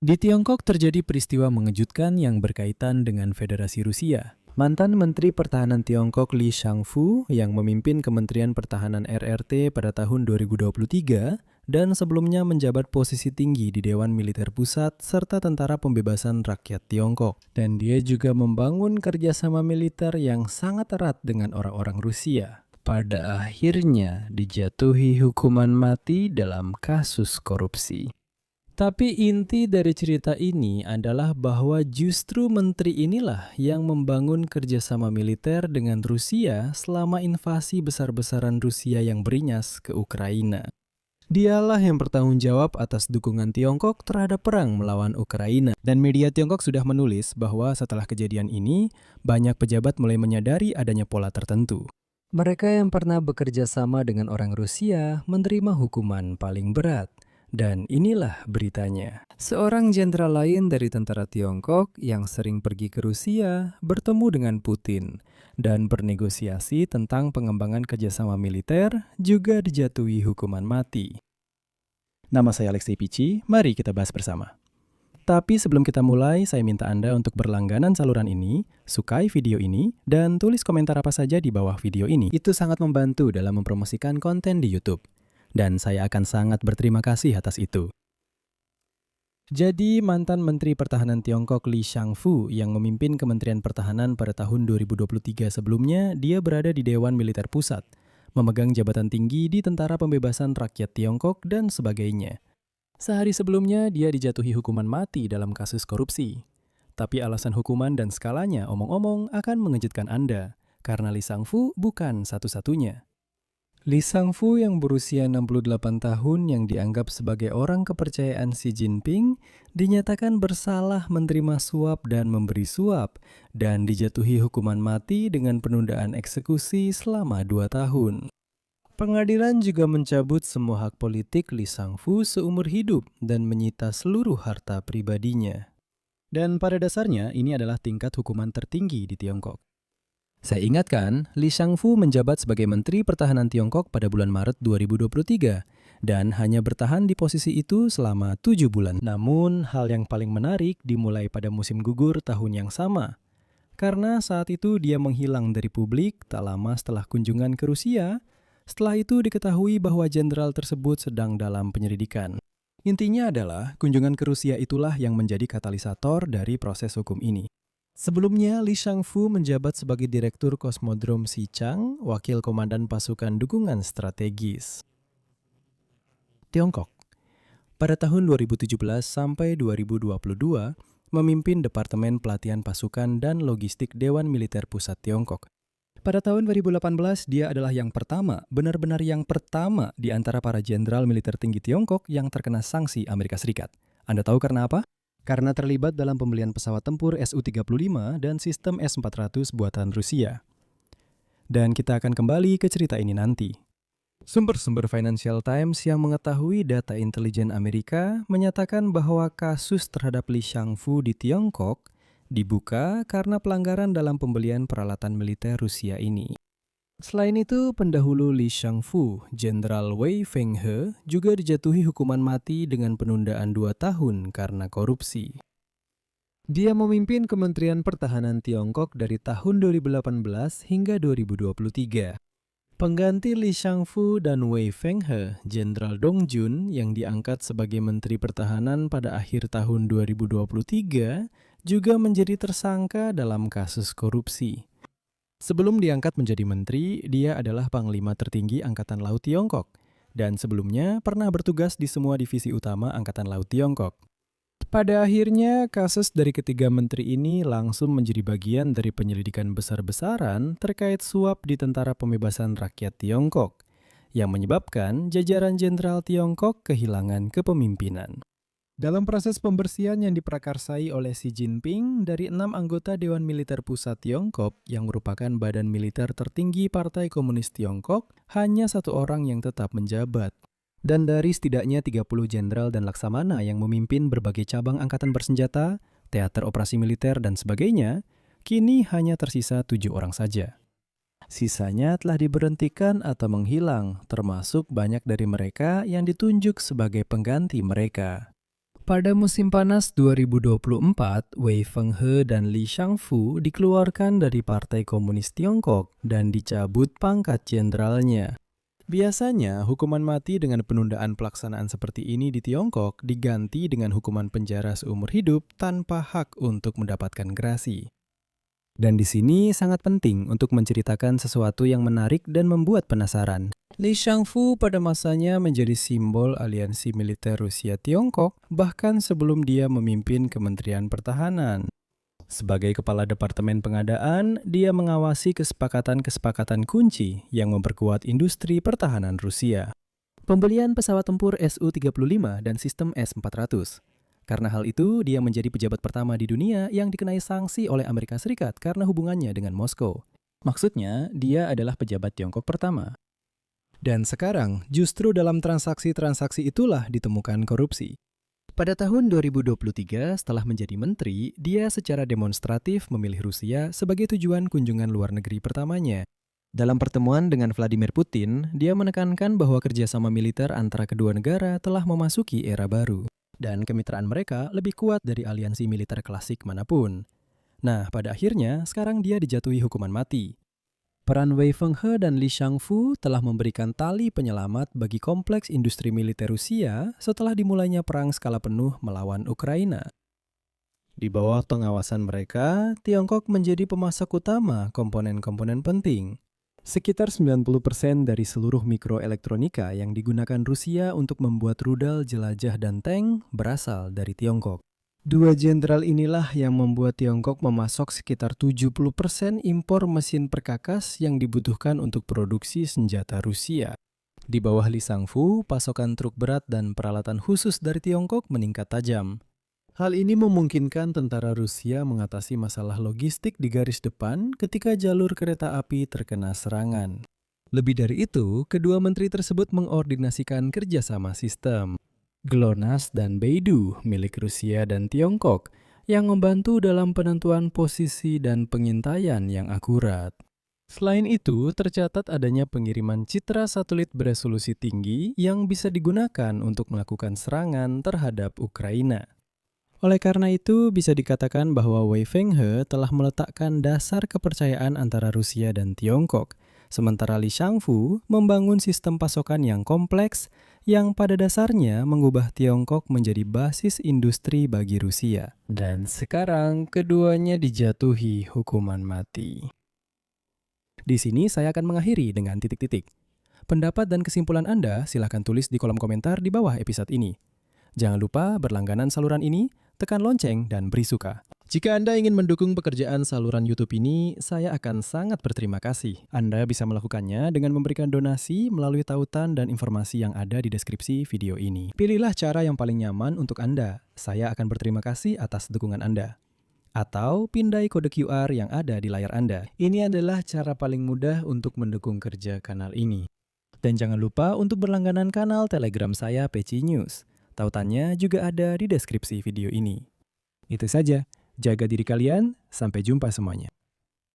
Di Tiongkok terjadi peristiwa mengejutkan yang berkaitan dengan Federasi Rusia. Mantan Menteri Pertahanan Tiongkok Li Shangfu yang memimpin Kementerian Pertahanan RRT pada tahun 2023 dan sebelumnya menjabat posisi tinggi di Dewan Militer Pusat serta Tentara Pembebasan Rakyat Tiongkok. Dan dia juga membangun kerjasama militer yang sangat erat dengan orang-orang Rusia. Pada akhirnya dijatuhi hukuman mati dalam kasus korupsi. Tapi inti dari cerita ini adalah bahwa justru menteri inilah yang membangun kerjasama militer dengan Rusia selama invasi besar-besaran Rusia yang beringas ke Ukraina. Dialah yang bertanggung jawab atas dukungan Tiongkok terhadap perang melawan Ukraina. Dan media Tiongkok sudah menulis bahwa setelah kejadian ini, banyak pejabat mulai menyadari adanya pola tertentu. Mereka yang pernah bekerja sama dengan orang Rusia menerima hukuman paling berat. Dan inilah beritanya. Seorang jenderal lain dari tentara Tiongkok yang sering pergi ke Rusia bertemu dengan Putin dan bernegosiasi tentang pengembangan kerjasama militer juga dijatuhi hukuman mati. Nama saya Alexei Pichi, mari kita bahas bersama. Tapi sebelum kita mulai, saya minta Anda untuk berlangganan saluran ini, sukai video ini, dan tulis komentar apa saja di bawah video ini. Itu sangat membantu dalam mempromosikan konten di YouTube. Dan saya akan sangat berterima kasih atas itu. Jadi, mantan Menteri Pertahanan Tiongkok Li Shangfu yang memimpin Kementerian Pertahanan pada tahun 2023 sebelumnya, dia berada di Dewan Militer Pusat, memegang jabatan tinggi di Tentara Pembebasan Rakyat Tiongkok dan sebagainya. Sehari sebelumnya, dia dijatuhi hukuman mati dalam kasus korupsi. Tapi alasan hukuman dan skalanya omong-omong akan mengejutkan Anda, karena Li Shangfu bukan satu-satunya. Li Shangfu yang berusia 68 tahun yang dianggap sebagai orang kepercayaan Xi Jinping dinyatakan bersalah menerima suap dan memberi suap dan dijatuhi hukuman mati dengan penundaan eksekusi selama 2 tahun. Pengadilan juga mencabut semua hak politik Li Shangfu seumur hidup dan menyita seluruh harta pribadinya. Dan pada dasarnya ini adalah tingkat hukuman tertinggi di Tiongkok. Saya ingatkan, Li Shangfu menjabat sebagai Menteri Pertahanan Tiongkok pada bulan Maret 2023 dan hanya bertahan di posisi itu selama 7 bulan. Namun, hal yang paling menarik dimulai pada musim gugur tahun yang sama. Karena saat itu dia menghilang dari publik tak lama setelah kunjungan ke Rusia. Setelah itu diketahui bahwa jenderal tersebut sedang dalam penyelidikan. Intinya adalah kunjungan ke Rusia itulah yang menjadi katalisator dari proses hukum ini. Sebelumnya, Li Shangfu menjabat sebagai Direktur Kosmodrom Xichang, Wakil Komandan Pasukan Dukungan Strategis. Tiongkok. Pada tahun 2017 sampai 2022, memimpin Departemen Pelatihan Pasukan dan Logistik Dewan Militer Pusat Tiongkok. Pada tahun 2018, dia adalah yang pertama, benar-benar yang pertama di antara para jenderal militer tinggi Tiongkok yang terkena sanksi Amerika Serikat. Anda tahu karena apa? Karena terlibat dalam pembelian pesawat tempur Su-35 dan sistem S-400 buatan Rusia. Dan kita akan kembali ke cerita ini nanti. Sumber-sumber Financial Times yang mengetahui data intelijen Amerika menyatakan bahwa kasus terhadap Li Shangfu di Tiongkok dibuka karena pelanggaran dalam pembelian peralatan militer Rusia ini. Selain itu, pendahulu Li Shangfu, Jenderal Wei Fenghe, juga dijatuhi hukuman mati dengan penundaan 2 tahun karena korupsi. Dia memimpin Kementerian Pertahanan Tiongkok dari tahun 2018 hingga 2023. Pengganti Li Shangfu dan Wei Fenghe, Jenderal Dong Jun, yang diangkat sebagai Menteri Pertahanan pada akhir tahun 2023, juga menjadi tersangka dalam kasus korupsi. Sebelum diangkat menjadi menteri, dia adalah Panglima tertinggi Angkatan Laut Tiongkok, dan sebelumnya pernah bertugas di semua divisi utama Angkatan Laut Tiongkok. Pada akhirnya, kasus dari ketiga menteri ini langsung menjadi bagian dari penyelidikan besar-besaran terkait suap di Tentara Pembebasan Rakyat Tiongkok, yang menyebabkan jajaran jenderal Tiongkok kehilangan kepemimpinan. Dalam proses pembersihan yang diprakarsai oleh Xi Jinping dari 6 anggota Dewan Militer Pusat Tiongkok yang merupakan badan militer tertinggi Partai Komunis Tiongkok, hanya 1 orang yang tetap menjabat. Dan dari setidaknya 30 jenderal dan laksamana yang memimpin berbagai cabang angkatan bersenjata, teater operasi militer dan sebagainya, kini hanya tersisa 7 orang saja. Sisanya telah diberhentikan atau menghilang, termasuk banyak dari mereka yang ditunjuk sebagai pengganti mereka. Pada musim panas 2024, Wei Fenghe dan Li Shangfu dikeluarkan dari Partai Komunis Tiongkok dan dicabut pangkat jenderalnya. Biasanya, hukuman mati dengan penundaan pelaksanaan seperti ini di Tiongkok diganti dengan hukuman penjara seumur hidup tanpa hak untuk mendapatkan gerasi. Dan di sini sangat penting untuk menceritakan sesuatu yang menarik dan membuat penasaran. Li Shangfu pada masanya menjadi simbol aliansi militer Rusia-Tiongkok bahkan sebelum dia memimpin Kementerian Pertahanan. Sebagai kepala Departemen Pengadaan, dia mengawasi kesepakatan-kesepakatan kunci yang memperkuat industri pertahanan Rusia. Pembelian pesawat tempur Su-35 dan sistem S-400. Karena hal itu, dia menjadi pejabat pertama di dunia yang dikenai sanksi oleh Amerika Serikat karena hubungannya dengan Moskow. Maksudnya, dia adalah pejabat Tiongkok pertama. Dan sekarang, justru dalam transaksi-transaksi itulah ditemukan korupsi. Pada tahun 2023, setelah menjadi menteri, dia secara demonstratif memilih Rusia sebagai tujuan kunjungan luar negeri pertamanya. Dalam pertemuan dengan Vladimir Putin, dia menekankan bahwa kerjasama militer antara kedua negara telah memasuki era baru. Dan kemitraan mereka lebih kuat dari aliansi militer klasik manapun. Nah, pada akhirnya, sekarang dia dijatuhi hukuman mati. Peran Wei Fenghe dan Li Shangfu telah memberikan tali penyelamat bagi kompleks industri militer Rusia setelah dimulainya perang skala penuh melawan Ukraina. Di bawah pengawasan mereka, Tiongkok menjadi pemasok utama komponen-komponen penting. Sekitar 90% dari seluruh mikroelektronika yang digunakan Rusia untuk membuat rudal jelajah dan tank berasal dari Tiongkok. Dua jenderal inilah yang membuat Tiongkok memasok sekitar 70% impor mesin perkakas yang dibutuhkan untuk produksi senjata Rusia. Di bawah Li Shangfu, pasokan truk berat dan peralatan khusus dari Tiongkok meningkat tajam. Hal ini memungkinkan tentara Rusia mengatasi masalah logistik di garis depan ketika jalur kereta api terkena serangan. Lebih dari itu, kedua menteri tersebut mengordinasikan kerjasama sistem. GLONASS dan Beidou milik Rusia dan Tiongkok yang membantu dalam penentuan posisi dan pengintaian yang akurat. Selain itu, tercatat adanya pengiriman citra satelit beresolusi tinggi yang bisa digunakan untuk melakukan serangan terhadap Ukraina. Oleh karena itu, bisa dikatakan bahwa Wei Fenghe telah meletakkan dasar kepercayaan antara Rusia dan Tiongkok, sementara Li Shangfu membangun sistem pasokan yang kompleks yang pada dasarnya mengubah Tiongkok menjadi basis industri bagi Rusia. Dan sekarang keduanya dijatuhi hukuman mati. Di sini saya akan mengakhiri dengan titik-titik. Pendapat dan kesimpulan Anda silahkan tulis di kolom komentar di bawah episode ini. Jangan lupa berlangganan saluran ini, tekan lonceng, dan beri suka. Jika Anda ingin mendukung pekerjaan saluran YouTube ini, saya akan sangat berterima kasih. Anda bisa melakukannya dengan memberikan donasi melalui tautan dan informasi yang ada di deskripsi video ini. Pilihlah cara yang paling nyaman untuk Anda. Saya akan berterima kasih atas dukungan Anda. Atau pindai kode QR yang ada di layar Anda. Ini adalah cara paling mudah untuk mendukung kerja kanal ini. Dan jangan lupa untuk berlangganan kanal Telegram saya PC News. Tautannya juga ada di deskripsi video ini. Itu saja. Jaga diri kalian, sampai jumpa semuanya.